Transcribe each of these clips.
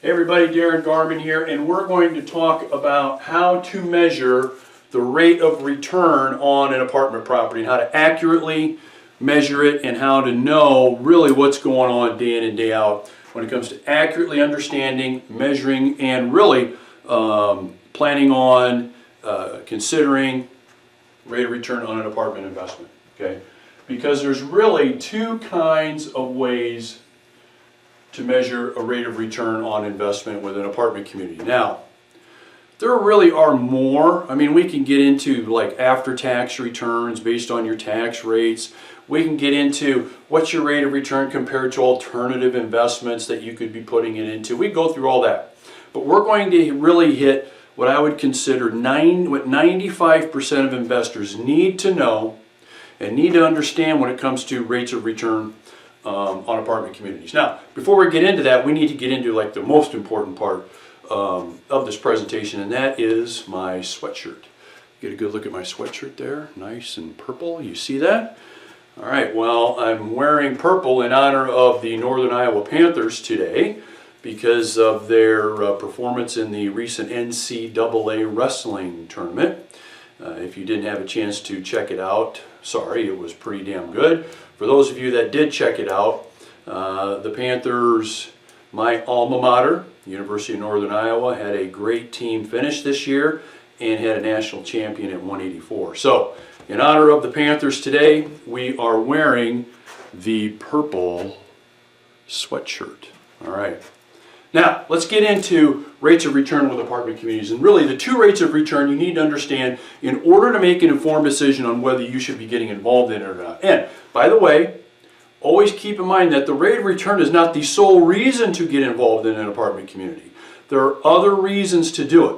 Hey everybody, Darin Garman here, and we're going to talk about how to measure the rate of return on an apartment property and how to accurately measure it and how to know really what's going on day in and day out when it comes to accurately understanding, measuring, and really planning on considering rate of return on an apartment investment. Okay, because there's really two kinds of ways to measure a rate of return on investment with an apartment community. Now, there really are more. I mean, we can get into like after-tax returns based on your tax rates. We can get into what's your rate of return compared to alternative investments that you could be putting it into. We go through all that. But we're going to really hit what I would consider what 95% of investors need to know and need to understand when it comes to rates of return on apartment communities. Now, before we get into that, we need to get into like the most important part of this presentation, and that is my sweatshirt. Get a good look at my sweatshirt there, nice and purple. You see that? All right, well, I'm wearing purple in honor of the Northern Iowa Panthers today because of their performance in the recent NCAA wrestling tournament. If you didn't have a chance to check it out, sorry, it was pretty damn good. For those of you that did check it out, the Panthers, my alma mater, University of Northern Iowa, had a great team finish this year and had a national champion at 184. So, in honor of the Panthers today, we are wearing the purple sweatshirt. All right. Now, let's get into rates of return with apartment communities. And really, the two rates of return you need to understand in order to make an informed decision on whether you should be getting involved in it or not. And, by the way, always keep in mind that the rate of return is not the sole reason to get involved in an apartment community. There are other reasons to do it.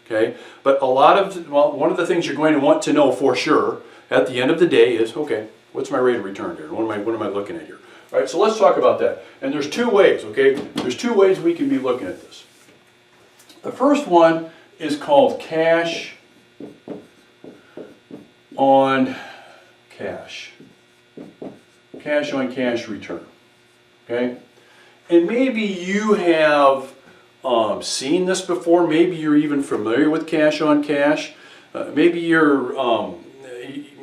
Okay? But one of the things you're going to want to know for sure at the end of the day is, okay, what's my rate of return here? What am I looking at here? All right, so let's talk about that. And there's two ways, okay? There's two ways we can be looking at this. The first one is called cash on cash. Cash on cash return, okay? And maybe you have seen this before. Maybe you're even familiar with cash on cash. Maybe you're,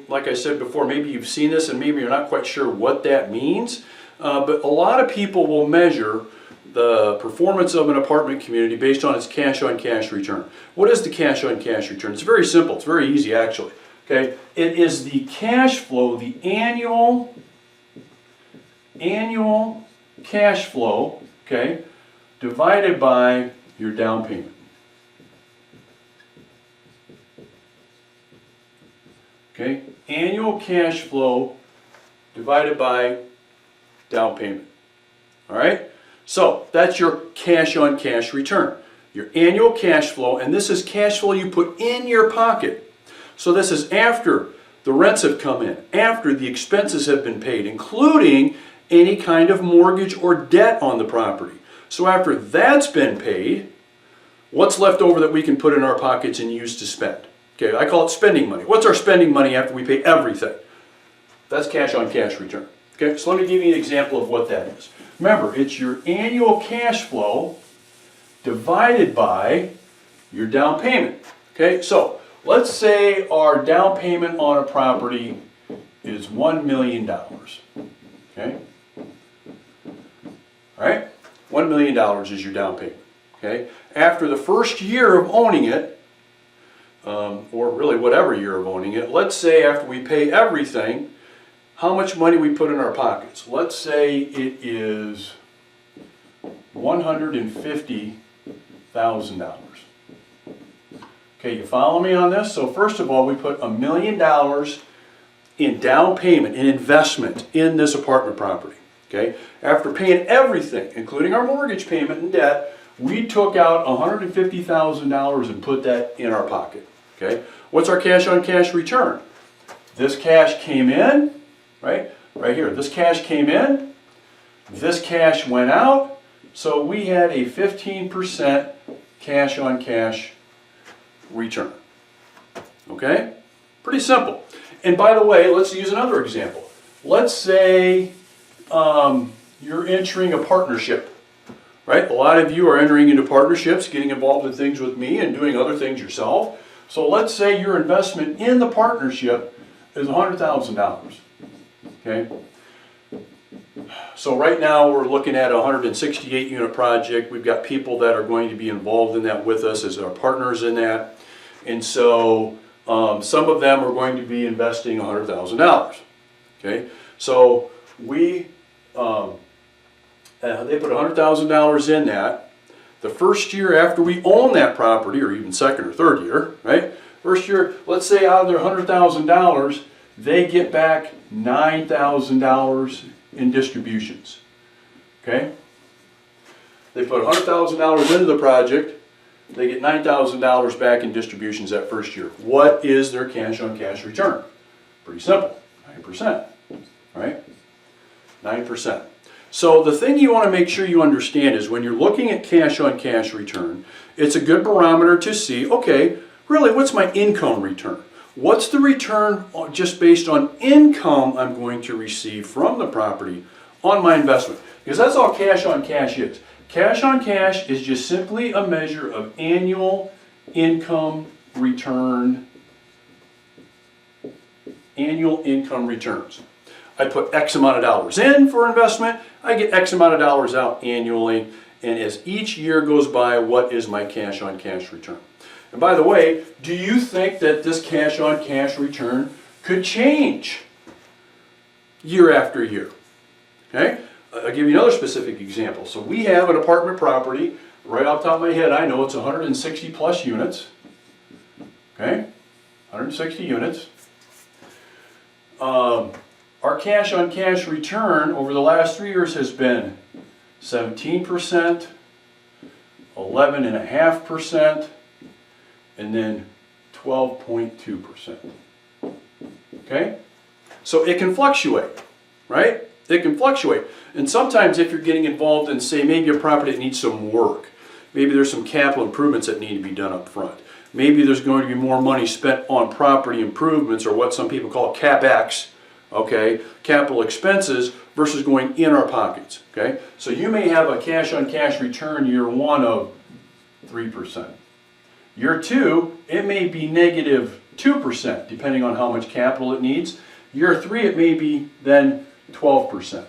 like I said before, maybe you've seen this and maybe you're not quite sure what that means. But a lot of people will measure the performance of an apartment community based on its cash on cash return. What is the cash on cash return? It's very simple. It's very easy actually. Okay? It is the cash flow, the annual cash flow, okay, divided by your down payment. Okay? Annual cash flow divided by down payment. All right? So that's your cash on cash return. Your annual cash flow, and this is cash flow you put in your pocket. So this is after the rents have come in, after the expenses have been paid, including any kind of mortgage or debt on the property. So after that's been paid, what's left over that we can put in our pockets and use to spend? Okay, I call it spending money. What's our spending money after we pay everything? That's cash on cash return. Okay, so let me give you an example of what that is. Remember, it's your annual cash flow divided by your down payment. Okay, so let's say our down payment on a property is $1 million. Okay, all right, $1 million is your down payment. Okay, after the first year of owning it, or really whatever year of owning it, let's say after we pay everything, how much money we put in our pockets. Let's say it is $150,000. Okay, you follow me on this? So first of all, we put $1 million in down payment, in investment in this apartment property. Okay, after paying everything, including our mortgage payment and debt, we took out $150,000 and put that in our pocket. Okay, what's our cash on cash return? This cash came in. Right here, this cash came in, this cash went out, so we had a 15% cash on cash return. Okay? Pretty simple. And by the way, let's use another example. Let's say you're entering a partnership right? A lot of you are entering into partnerships, getting involved in things with me and doing other things yourself. So let's say your investment in the partnership is $100,000, okay? So right now we're looking at a 168 unit project. We've got people that are going to be involved in that with us as our partners in that. And so some of them are going to be investing $100,000, okay? So they put $100,000 in that. The first year after we own that property, or even second or third year, right? First year, let's say out of their $100,000, they get back $9,000 in distributions, okay? They put $100,000 into the project, they get $9,000 back in distributions that first year. What is their cash on cash return? Pretty simple, 9%, right? 9%. So the thing you want to make sure you understand is when you're looking at cash on cash return, it's a good barometer to see, okay, really what's my income return? What's the return just based on income I'm going to receive from the property on my investment? Because that's all cash on cash is. Cash on cash is just simply a measure of annual income return, annual income returns. I put X amount of dollars in for investment, I get X amount of dollars out annually, and as each year goes by, what is my cash on cash return? And by the way, do you think that this cash on cash return could change year after year? Okay? I'll give you another specific example. So we have an apartment property, right off the top of my head, I know it's 160 plus units. Okay? 160 units. Our cash on cash return over the last 3 years has been 17%, 11.5%, and then 12.2%. Okay? So it can fluctuate, right? It can fluctuate. And sometimes if you're getting involved in, say, maybe a property that needs some work, maybe there's some capital improvements that need to be done up front. Maybe there's going to be more money spent on property improvements, or what some people call CapEx, okay, capital expenses, versus going in our pockets, okay? So you may have a cash on cash return year one of 3%. Year two, it may be negative 2%, depending on how much capital it needs. Year three, it may be then 12%,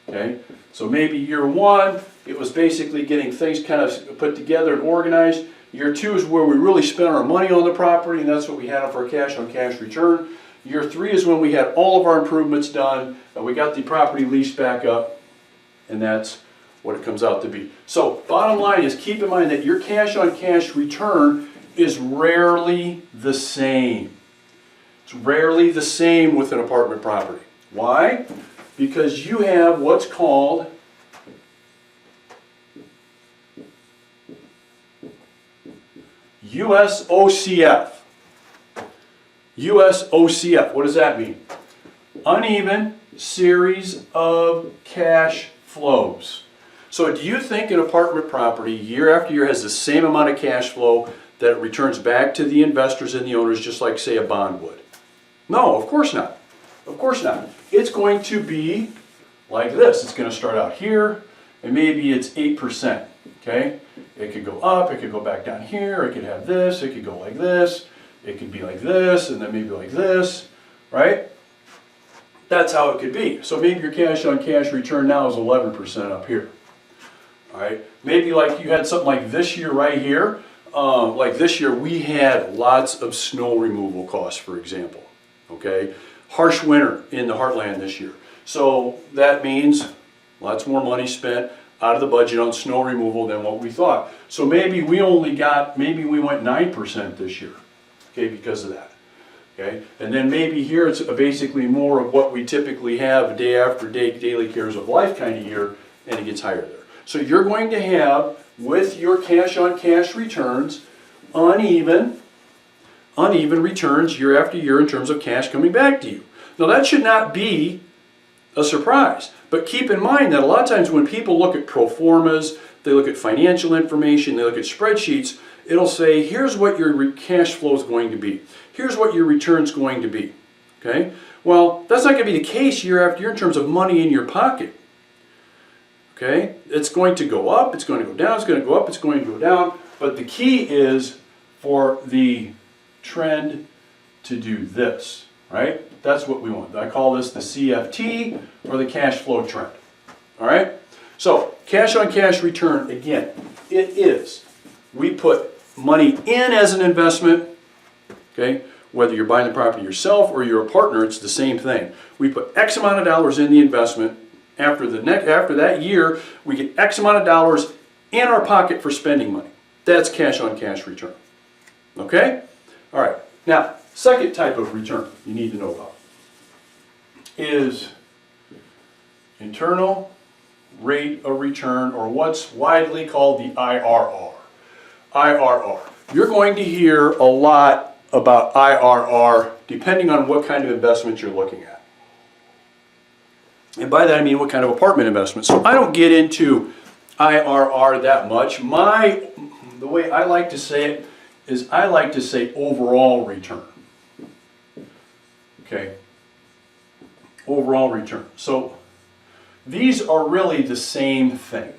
okay? So maybe year one, it was basically getting things kind of put together and organized. Year two is where we really spent our money on the property, and that's what we had for our cash on cash return. Year three is when we had all of our improvements done, and we got the property leased back up, and that's what it comes out to be. So bottom line is, keep in mind that your cash on cash return is rarely the same. It's rarely the same with an apartment property. Why? Because you have what's called USOCF. USOCF, what does that mean? Uneven series of cash flows. So do you think an apartment property year after year has the same amount of cash flow that it returns back to the investors and the owners, just like, say, a bond would? No, of course not. Of course not. It's going to be like this. It's going to start out here, and maybe it's 8%, okay? It could go up, it could go back down here, it could have this, it could go like this, it could be like this, and then maybe like this, right? That's how it could be. So maybe your cash on cash return now is 11% up here, all right? Maybe like you had something like this year right here. Like this year, we had lots of snow removal costs, for example, okay? Harsh winter in the heartland this year. So that means lots more money spent out of the budget on snow removal than what we thought. So maybe we went 9% this year, okay, because of that, okay? And then maybe here it's basically more of what we typically have day after day, daily cares of life kind of year, and it gets higher there. So you're going to have, with your cash on cash returns, uneven returns year after year in terms of cash coming back to you. Now that should not be a surprise, but keep in mind that a lot of times when people look at pro formas, they look at financial information, they look at spreadsheets, it'll say, here's what your cash flow is going to be. Here's what your return is going to be, okay? Well, that's not going to be the case year after year in terms of money in your pocket. Okay? It's going to go up, it's going to go down, it's going to go up, it's going to go down, but the key is for the trend to do this, right? That's what we want. I call this the CFT, or the cash flow trend. All right? So, cash on cash return, again, it is, we put money in as an investment, okay? Whether you're buying the property yourself or you're a partner, it's the same thing. We put X amount of dollars in the investment. After that year, we get X amount of dollars in our pocket for spending money. That's cash on cash return. Okay? All right. Now, second type of return you need to know about is internal rate of return, or what's widely called the IRR. IRR. You're going to hear a lot about IRR depending on what kind of investment you're looking at. And by that I mean what kind of apartment investment. So I don't get into IRR that much. The way I like to say it is I like to say overall return. Okay? Overall return. So these are really the same thing.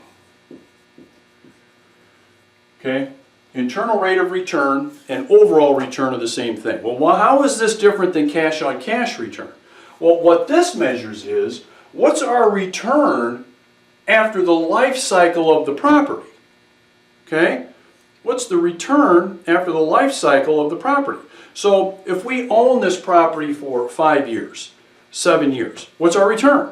Okay? Internal rate of return and overall return are the same thing. Well, how is this different than cash on cash return? Well, what this measures is, what's our return after the life cycle of the property? Okay? What's the return after the life cycle of the property? So if we own this property for 5 years, 7 years, what's our return?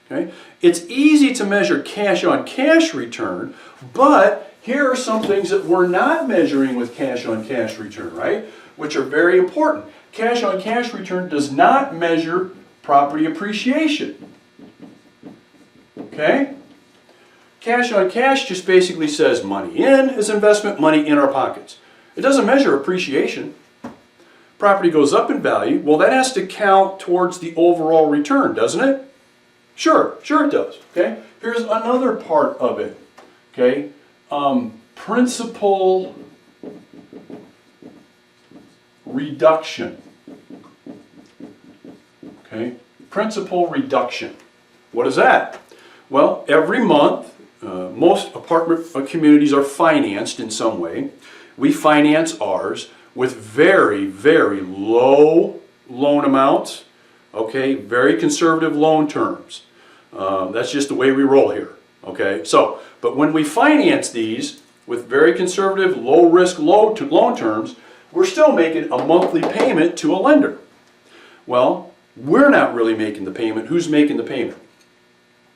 Okay? It's easy to measure cash on cash return, but here are some things that we're not measuring with cash on cash return, right? Which are very important. Cash on cash return does not measure property appreciation. Okay? Cash on cash just basically says money in is investment, money in our pockets. It doesn't measure appreciation. Property goes up in value. Well, that has to count towards the overall return, doesn't it? Sure it does. Okay? Here's another part of it. Okay? Principal reduction. Okay? Principal reduction. What is that? Well, every month, most apartment communities are financed in some way. We finance ours with very, very low loan amounts. Okay? Very conservative loan terms. That's just the way we roll here. Okay, but when we finance these with very conservative, low-risk loan terms, we're still making a monthly payment to a lender. Well, we're not really making the payment. Who's making the payment?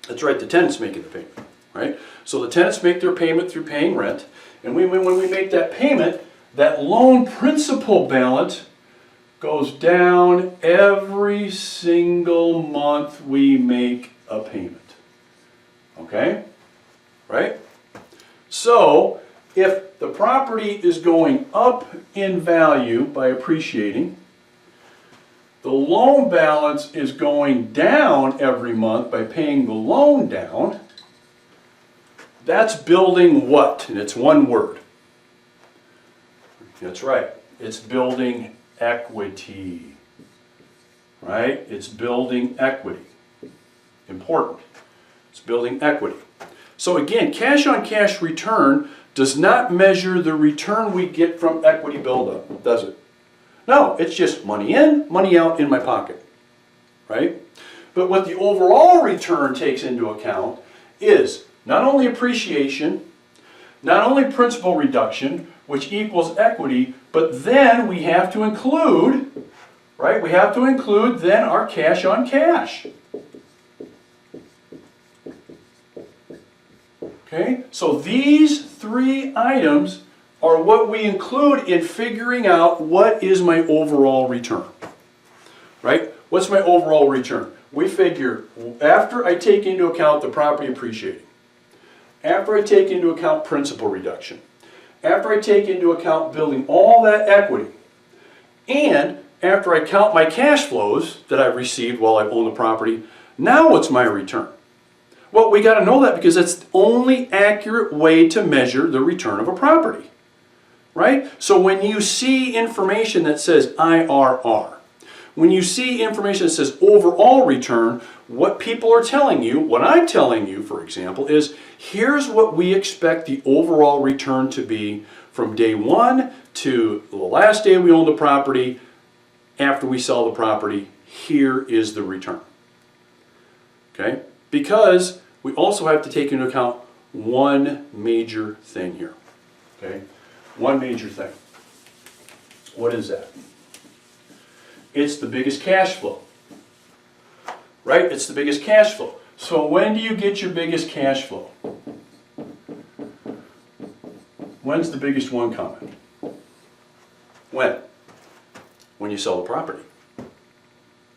That's right, the tenant's making the payment, right? So the tenants make their payment through paying rent, and when we make that payment, that loan principal balance goes down every single month we make a payment. Okay? Right? So, if the property is going up in value by appreciating, the loan balance is going down every month by paying the loan down, that's building what? And it's one word. That's right. It's building equity. Right? It's building equity. Important. It's building equity. So again, cash on cash return does not measure the return we get from equity buildup, does it? No, it's just money in, money out in my pocket. Right? But what the overall return takes into account is not only appreciation, not only principal reduction, which equals equity, but then we have to include, right? We have to include then our cash on cash. Okay? So these three items are what we include in figuring out what is my overall return. Right? What's my overall return? We figure after I take into account the property appreciating, after I take into account principal reduction, after I take into account building all that equity, and after I count my cash flows that I've received while I own the property, now what's my return? Well, we got to know that because that's the only accurate way to measure the return of a property. Right? So when you see information that says IRR, when you see information that says overall return, what people are telling you, what I'm telling you, for example, is here's what we expect the overall return to be from day one to the last day we own the property. After we sell the property, here is the return. Okay? Because we also have to take into account one major thing here. Okay? One major thing. What is that? It's the biggest cash flow. Right? It's the biggest cash flow. So when do you get your biggest cash flow? When's the biggest one coming? When? When you sell the property.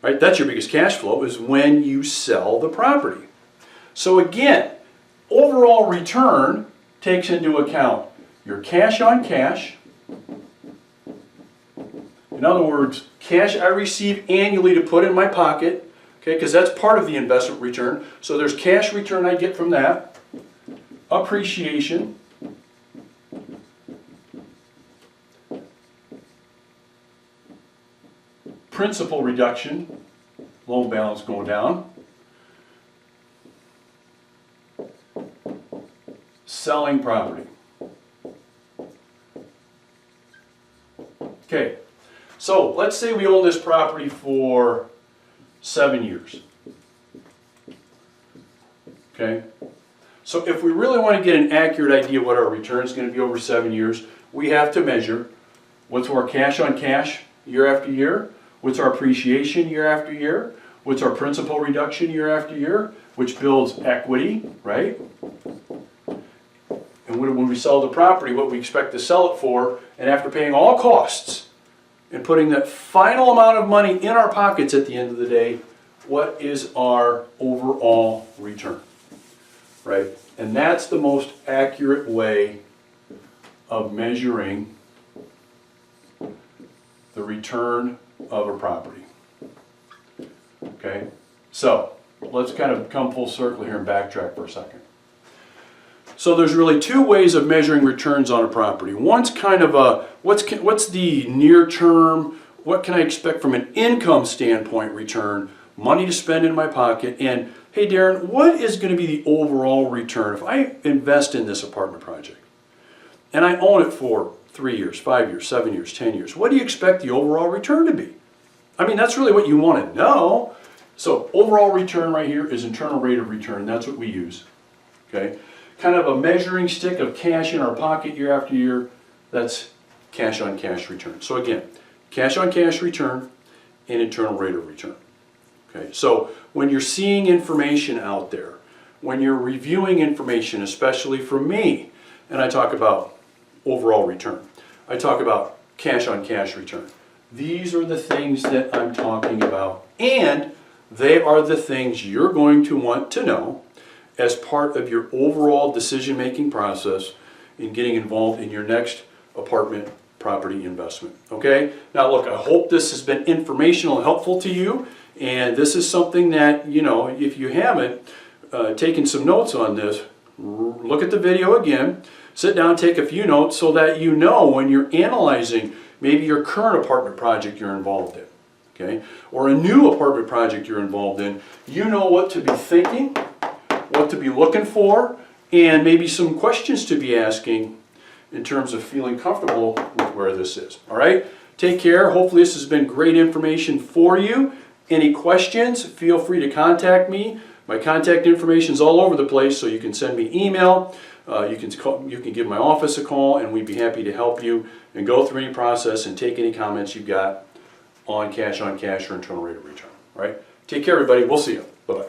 Right? That's your biggest cash flow, is when you sell the property. So again, overall return takes into account your cash on cash. In other words, cash I receive annually to put in my pocket, okay, because that's part of the investment return. So there's cash return I get from that, appreciation, principal reduction, loan balance going down, selling property. Okay, so let's say we own this property for 7 years. Okay, so if we really want to get an accurate idea what our return is going to be over 7 years, we have to measure what's our cash on cash year after year, what's our appreciation year after year, what's our principal reduction year after year, which builds equity, right? And when we sell the property, what we expect to sell it for, and after paying all costs and putting that final amount of money in our pockets at the end of the day, what is our overall return, right? And that's the most accurate way of measuring the return of a property. Okay, so let's kind of come full circle here and backtrack for a second. So there's really two ways of measuring returns on a property. One's kind of a, what's the near term, what can I expect from an income standpoint return, money to spend in my pocket, and hey Darin, what is going to be the overall return if I invest in this apartment project and I own it for 3 years, 5 years, 7 years, 10 years? What do you expect the overall return to be? I mean, that's really what you want to know. So overall return right here is internal rate of return. That's what we use. Okay, kind of a measuring stick of cash in our pocket year after year. That's cash on cash return. So again, cash on cash return and internal rate of return. Okay, so when you're seeing information out there, when you're reviewing information, especially from me, and I talk about overall return, I talk about cash on cash return. These are the things that I'm talking about, and they are the things you're going to want to know as part of your overall decision-making process in getting involved in your next apartment property investment. Okay? Now look, I hope this has been informational and helpful to you, and this is something that, you know, if you haven't taken some notes on this, look at the video again, sit down, take a few notes so that you know when you're analyzing maybe your current apartment project you're involved in, okay, or a new apartment project you're involved in, you know what to be thinking, what to be looking for, and maybe some questions to be asking in terms of feeling comfortable with where this is. All right? Take care. Hopefully this has been great information for you. Any questions, feel free to contact me. My contact information is all over the place, so you can send me email. You can give my office a call, and we'd be happy to help you and go through any process and take any comments you've got on cash or internal rate of return. All right? Take care, everybody. We'll see you. Bye-bye.